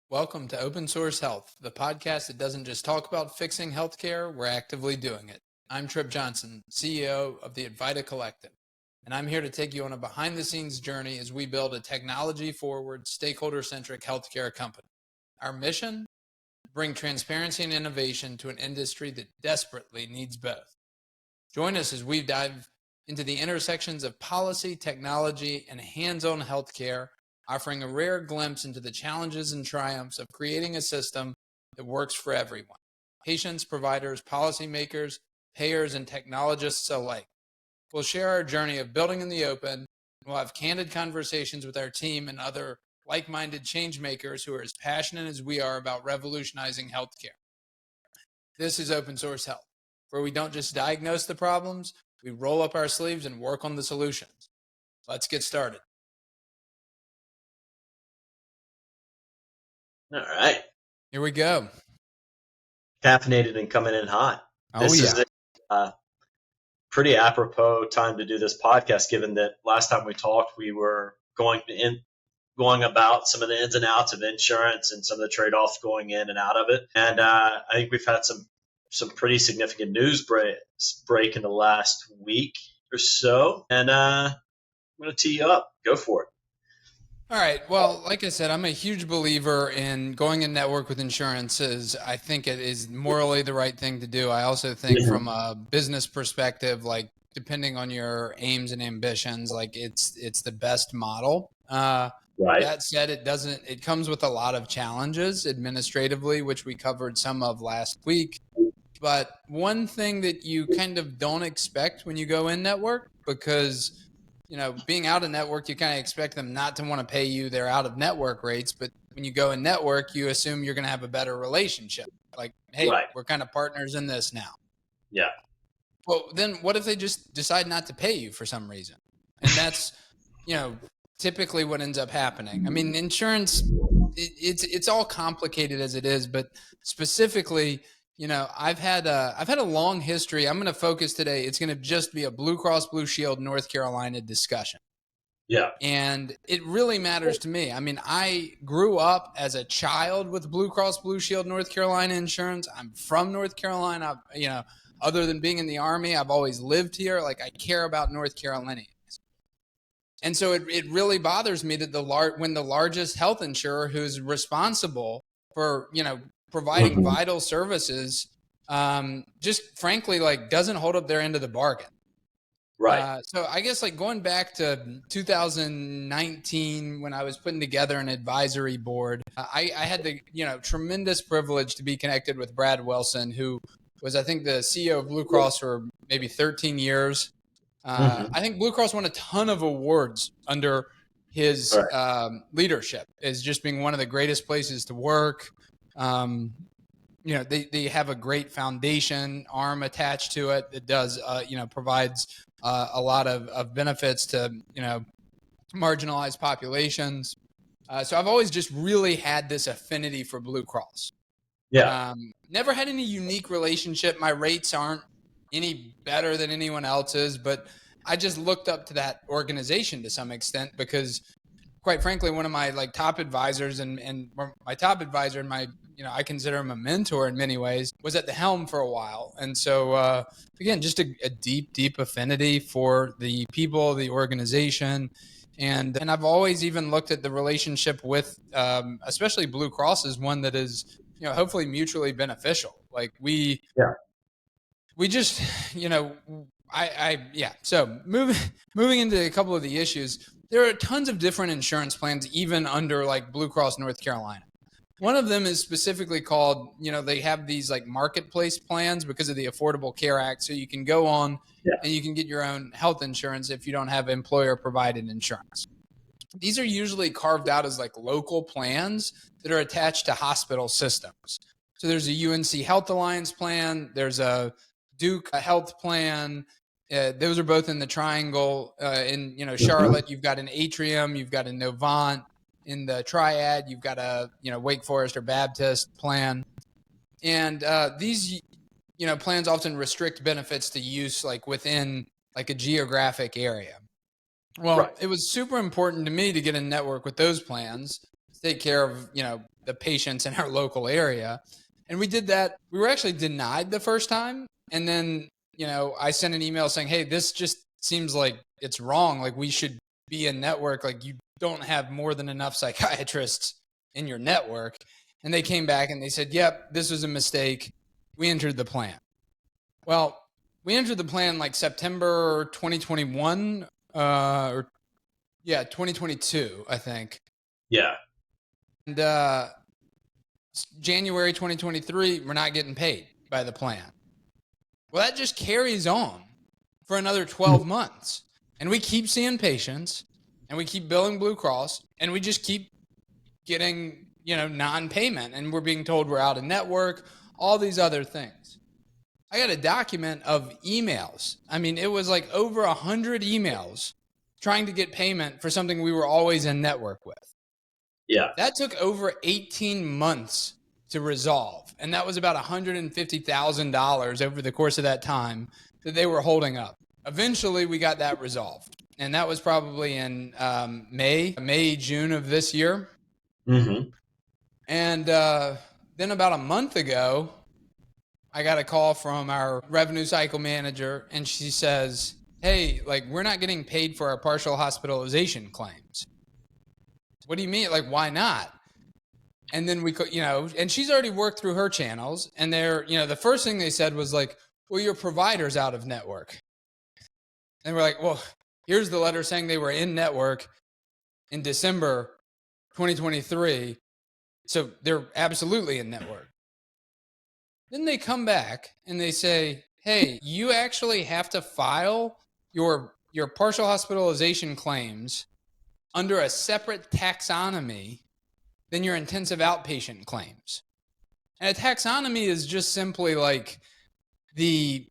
Welcome to Open Source Health, the podcast that doesn't just talk about fixing healthcare, we're actively doing it. I'm Tripp Johnson, CEO of the Advocacy Collective, and I'm here to take you on a behind-the-scenes journey as we build a technology-forward, stakeholder-centric healthcare company. Our mission? Bring transparency and innovation to an industry that desperately needs both. Join us as we dive into the intersections of policy, technology, and hands-on healthcare, offering a rare glimpse into the challenges and triumphs of creating a system that works for everyone: patients, providers, policymakers, payers, and technologists alike. We'll share our journey of building in the open, and we'll have candid conversations with our team and other like-minded change makers who are as passionate as we are about revolutionizing healthcare. This is Open Source Health, where we don't just diagnose the problems, we roll up our sleeves and work on the solutions. Let's get started. All right. Here we go. Caffeinated and coming in hot. This is a pretty apropos time to do this podcast, given that last time we talked, we were going about some of the ins and outs of insurance and some of the trade-offs going in and out of it. And I think we've had some pretty significant news break in the last week or so. And I'm going to tee you up. Go for it. All right. Well, like I said, I'm a huge believer in going in network with insurances. I think it is morally the right thing to do. I also think from a business perspective, like depending on your aims and ambitions, like it's the best model. Right. That said, it comes with a lot of challenges administratively, which we covered some of last week. But one thing that you kind of don't expect when you go in network, because being out of network, you kind of expect them not to want to pay you their out of network rates. But when you go in network, you assume you're going to have a better relationship. Like, hey, We're kind of partners in this now. Yeah. Well, then what if they just decide not to pay you for some reason? And that's, typically what ends up happening. I mean, insurance, it's all complicated as it is, but specifically, I've had a long history. I'm going to focus today. It's going to just be a Blue Cross Blue Shield North Carolina discussion. Yeah. And it really matters to me. I mean, I grew up as a child with Blue Cross Blue Shield North Carolina insurance. I'm from North Carolina. Other than being in the Army, I've always lived here. Like, I care about North Carolinians. And so it really bothers me that when the largest health insurer who's responsible for, providing vital services, just frankly, like doesn't hold up their end of the bargain. Right. So I guess like going back to 2019, when I was putting together an advisory board, I had the, tremendous privilege to be connected with Brad Wilson, who was, I think, the CEO of Blue Cross for maybe 13 years. I think Blue Cross won a ton of awards under his leadership as just being one of the greatest places to work. They have a great foundation arm attached to it that does, provides a lot of benefits to, marginalized populations. So I've always just really had this affinity for Blue Cross. Yeah. Never had any unique relationship. My rates aren't any better than anyone else's, but I just looked up to that organization to some extent because, quite frankly, one of my top advisors and my top advisor and my, I consider him a mentor in many ways, was at the helm for a while. And so, again, just a deep affinity for the people, the organization. And I've always even looked at the relationship with, especially Blue Cross, as one that is, hopefully mutually beneficial. Like we just, So moving into a couple of the issues, there are tons of different insurance plans, even under like Blue Cross North Carolina. One of them is specifically called, they have these like marketplace plans because of the Affordable Care Act. So you can go on and you can get your own health insurance if you don't have employer provided insurance. These are usually carved out as like local plans that are attached to hospital systems. So there's a UNC Health Alliance plan. There's a Duke Health plan. Those are both in the Triangle. In Charlotte, you've got an Atrium, you've got a Novant. In the Triad, you've got a Wake Forest or Baptist plan, and these plans often restrict benefits to use like within like a geographic area. Well, It was super important to me to get a network with those plans. take care of, the patients in our local area. And we did that. We were actually denied the first time. And then, I sent an email saying, hey, this just seems like it's wrong. Like we should be a network. Like you don't have more than enough psychiatrists in your network. And they came back and they said, yep, this was a mistake. We entered the plan. Well, we entered the plan like September 2021 2022, I think. Yeah. And January 2023, we're not getting paid by the plan. Well, that just carries on for another 12 months. And we keep seeing patients and we keep billing Blue Cross and we just keep getting, non-payment, and we're being told we're out of network, all these other things. I got a document of emails. I mean, it was like over 100 emails trying to get payment for something we were always in network with. Yeah. That took over 18 months to resolve. And that was about $150,000 over the course of that time that they were holding up. Eventually, we got that resolved. And that was probably in May, June of this year. Mm-hmm. And then about a month ago, I got a call from our revenue cycle manager, and she says, hey, like, we're not getting paid for our partial hospitalization claims. What do you mean? Like, why not? And then and she's already worked through her channels, and they're, the first thing they said was like, well, your provider's out of network. And we're like, well, here's the letter saying they were in network in December 2023. So they're absolutely in network. Then they come back and they say, hey, you actually have to file your partial hospitalization claims under a separate taxonomy than your intensive outpatient claims. And a taxonomy is just simply like the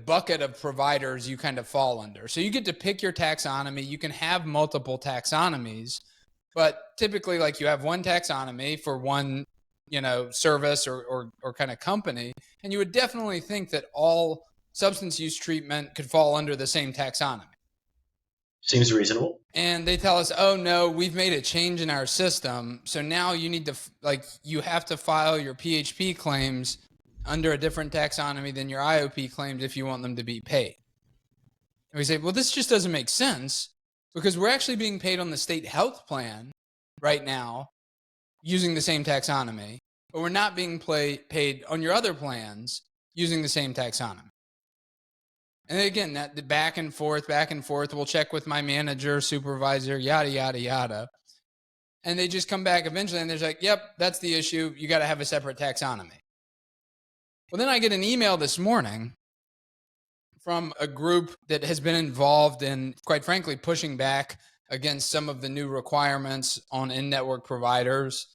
bucket of providers you kind of fall under. So you get to pick your taxonomy. You can have multiple taxonomies, but typically like you have one taxonomy for one, service or kind of company. And you would definitely think that all substance use treatment could fall under the same taxonomy. Seems reasonable. And they tell us, oh no, we've made a change in our system. So now you need to, you have to file your PHP claims under a different taxonomy than your IOP claims if you want them to be paid. And we say, well, this just doesn't make sense because we're actually being paid on the state health plan right now using the same taxonomy, but we're not being paid on your other plans using the same taxonomy. And again, that back and forth, we'll check with my manager, supervisor, yada, yada, yada. And they just come back eventually and they're like, yep, that's the issue. You got to have a separate taxonomy. Well, then I get an email this morning from a group that has been involved in, quite frankly, pushing back against some of the new requirements on in-network providers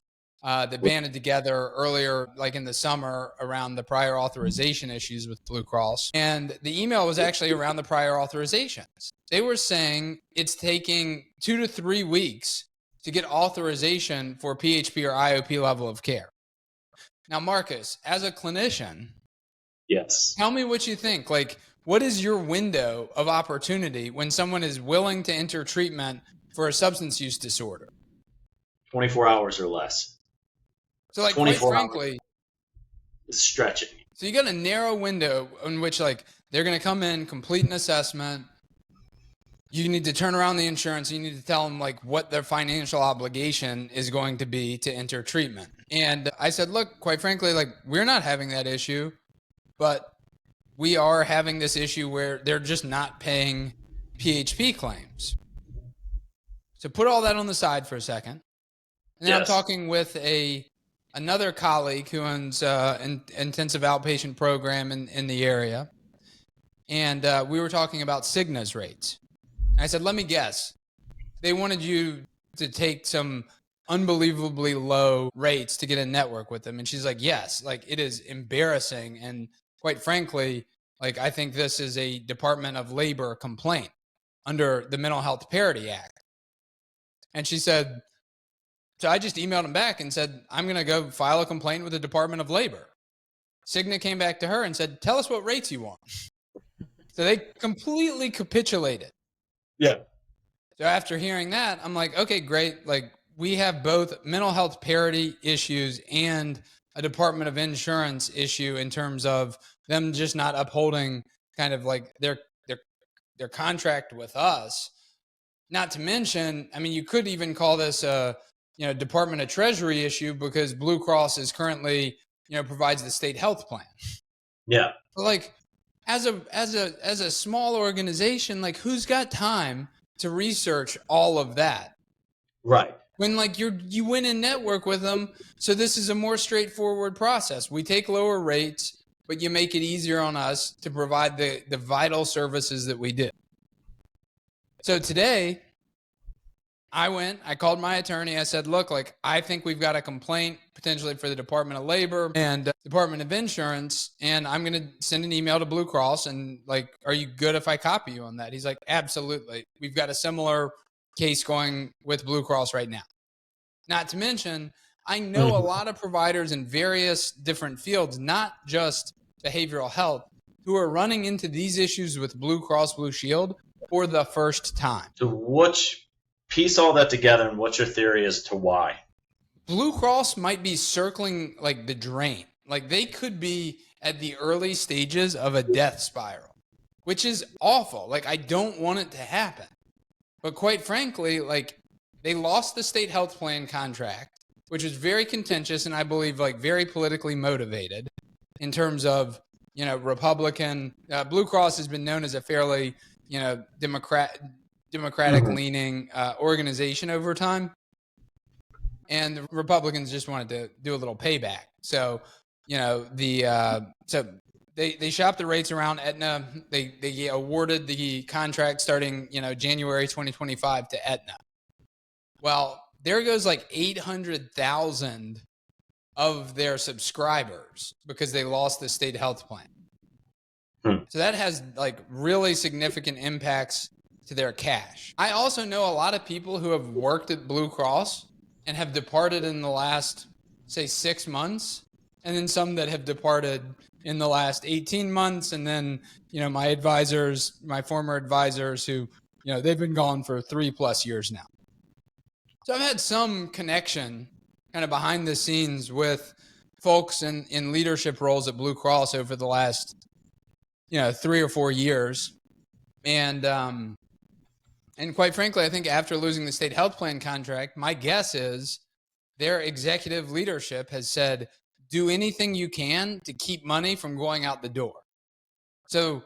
that banded together earlier, like in the summer, around the prior authorization issues with Blue Cross. And the email was actually around the prior authorizations. They were saying it's taking 2 to 3 weeks to get authorization for PHP or IOP level of care. Now, Marcus, as a clinician, yes, tell me what you think. Like, what is your window of opportunity when someone is willing to enter treatment for a substance use disorder? 24 hours or less. So, like, quite frankly, it's stretching. So you got a narrow window in which, like, they're going to come in, complete an assessment. You need to turn around the insurance. You need to tell them, like, what their financial obligation is going to be to enter treatment. And I said, look, quite frankly, like, we're not having that issue, but we are having this issue where they're just not paying PHP claims. So put all that on the side for a second. And then I'm talking with another colleague who owns an intensive outpatient program in the area. And we were talking about Cigna's rates. I said, let me guess. They wanted you to take some unbelievably low rates to get a network with them. And she's like, yes, like, it is embarrassing. And quite frankly, like, I think this is a Department of Labor complaint under the Mental Health Parity Act. And she said, so I just emailed him back and said, I'm going to go file a complaint with the Department of Labor. Cigna came back to her and said, tell us what rates you want. So they completely capitulated. Yeah. So after hearing that, I'm like, okay, great. Like, we have both mental health parity issues and a Department of Insurance issue in terms of them just not upholding kind of like their contract with us. Not to mention, I mean, you could even call this a Department of Treasury issue because Blue Cross is currently provides the state health plan. Yeah. But like as a small organization, like who's got time to research all of that? Right. When like you win in network with them, so this is a more straightforward process. We take lower rates, but you make it easier on us to provide the vital services that we do. So today, I called my attorney. I said, look, like, I think we've got a complaint potentially for the Department of Labor and Department of Insurance, and I'm going to send an email to Blue Cross and like, are you good if I copy you on that? He's like, absolutely. We've got a similar case going with Blue Cross right now. Not to mention, I know a lot of providers in various different fields, not just behavioral health, who are running into these issues with Blue Cross Blue Shield for the first time. So piece all that together and what's your theory as to why? Blue Cross might be circling like the drain. Like they could be at the early stages of a death spiral, which is awful. Like I don't want it to happen. But quite frankly, like they lost the state health plan contract, which is very contentious and I believe like very politically motivated in terms of, Republican. Blue Cross has been known as a fairly, Democratic leaning organization over time. And the Republicans just wanted to do a little payback. So, they shopped the rates around Aetna. They awarded the contract starting, January 2025 to Aetna. Well, there goes like 800,000 of their subscribers because they lost the state health plan. So that has like really significant impacts to their cash. I also know a lot of people who have worked at Blue Cross and have departed in the last, say, 6 months, and then some that have departed in the last 18 months. And then, my former advisors who, they've been gone for 3+ years now. So I've had some connection kind of behind the scenes with folks in leadership roles at Blue Cross over the last, 3 or 4 years. And quite frankly, I think after losing the state health plan contract, my guess is their executive leadership has said, do anything you can to keep money from going out the door. So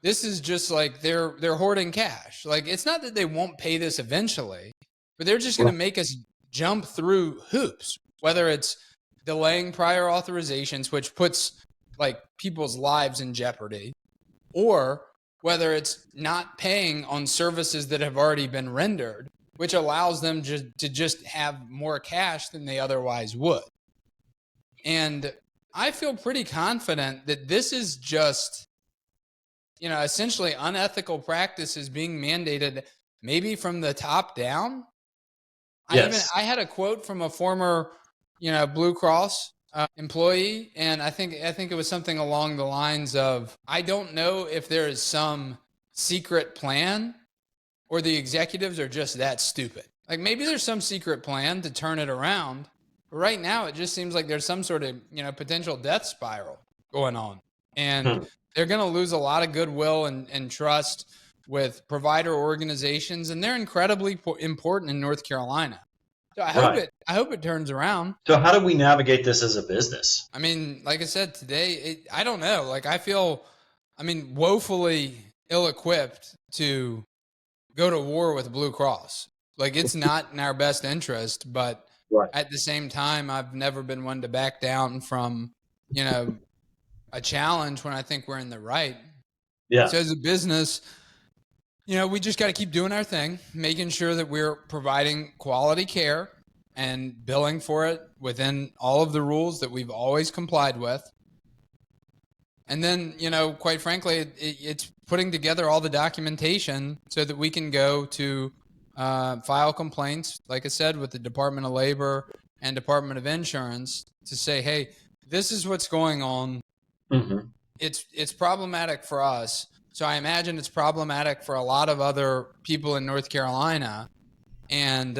this is just like they're hoarding cash. Like it's not that they won't pay this eventually, but they're just going to make us jump through hoops, whether it's delaying prior authorizations, which puts like people's lives in jeopardy, or whether it's not paying on services that have already been rendered, which allows them to just have more cash than they otherwise would. And I feel pretty confident that this is just, essentially unethical practices being mandated maybe from the top down. Yes. I had a quote from a former, Blue Cross employee, and I think it was something along the lines of, I don't know if there is some secret plan or the executives are just that stupid. Like maybe there's some secret plan to turn it around, but right now it just seems like there's some sort of, potential death spiral going on. And they're going to lose a lot of goodwill and trust with provider organizations, and they're incredibly important in North Carolina. So I hope it turns around. So how do we navigate this as a business? I mean, like I said today, I don't know. Like I feel, woefully ill-equipped to go to war with Blue Cross. Like it's not in our best interest, but at the same time, I've never been one to back down from, a challenge when I think we're in the right. Yeah. So as a business, we just got to keep doing our thing, making sure that we're providing quality care and billing for it within all of the rules that we've always complied with. And then, quite frankly, it's putting together all the documentation so that we can go to file complaints, like I said, with the Department of Labor and Department of Insurance to say, hey, this is what's going on. It's problematic for us. So I imagine it's problematic for a lot of other people in North Carolina, and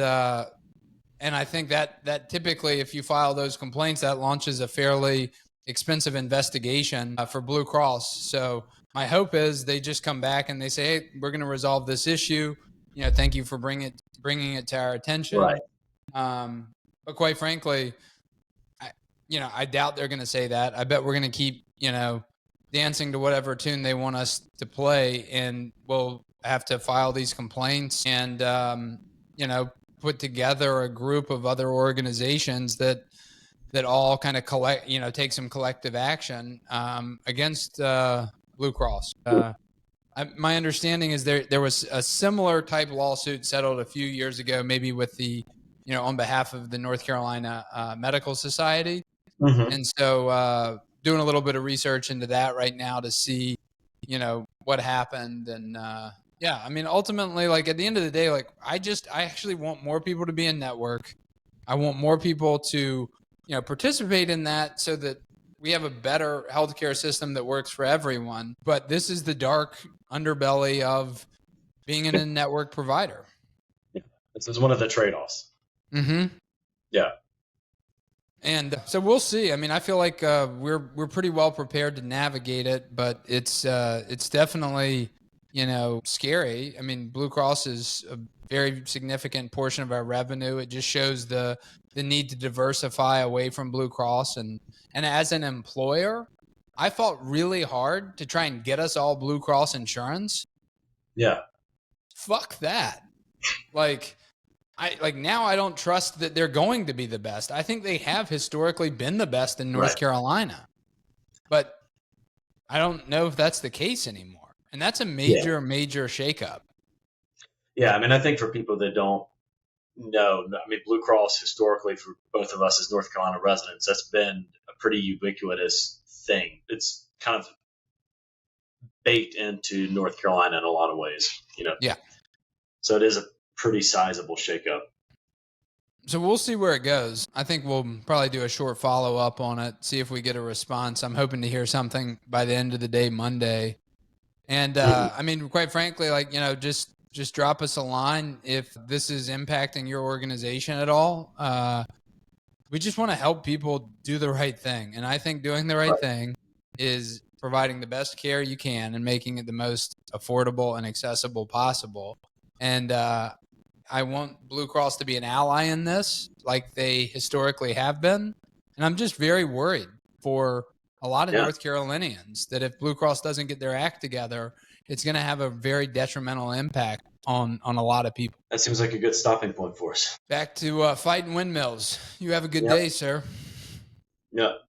And I think that typically, if you file those complaints, that launches a fairly expensive investigation for Blue Cross. So my hope is they just come back and they say, hey, we're going to resolve this issue. Thank you for bringing it to our attention. Right. But quite frankly, I doubt they're going to say that. I bet we're going to keep, dancing to whatever tune they want us to play, and we'll have to file these complaints and, put together a group of other organizations that all kind of take some collective action against Blue Cross. My understanding is there was a similar type lawsuit settled a few years ago, maybe with the, on behalf of the North Carolina Medical Society. Mm-hmm. And so doing a little bit of research into that right now to see, what happened. And ultimately, like at the end of the day, like I actually want more people to be in network. I want more people to, participate in that so that we have a better healthcare system that works for everyone. But this is the dark underbelly of being a network provider. Yeah. This is one of the trade-offs. Mm-hmm. Yeah. And so we'll see. I mean, I feel like we're pretty well prepared to navigate it, but it's definitely, scary. I mean, Blue Cross is a very significant portion of our revenue. It just shows the need to diversify away from Blue Cross. And as an employer, I fought really hard to try and get us all Blue Cross insurance. Yeah. Fuck that. Now I don't trust that they're going to be the best. I think they have historically been the best in North Carolina, but I don't know if that's the case anymore. And that's a major shakeup. Yeah. I mean, I think for people that don't know, Blue Cross historically for both of us as North Carolina residents, that's been a pretty ubiquitous thing. It's kind of baked into North Carolina in a lot of ways, Yeah. So it is a pretty sizable shakeup. So we'll see where it goes. I think we'll probably do a short follow-up on it, see if we get a response. I'm hoping to hear something by the end of the day, Monday. And quite frankly, just drop us a line if this is impacting your organization at all. We just want to help people do the right thing. And I think doing the right thing is providing the best care you can and making it the most affordable and accessible possible. And I want Blue Cross to be an ally in this, like they historically have been. And I'm just very worried for a lot of North Carolinians that if Blue Cross doesn't get their act together, it's going to have a very detrimental impact on a lot of people. That seems like a good stopping point for us. Back to fighting windmills. You have a good day, sir. Yeah.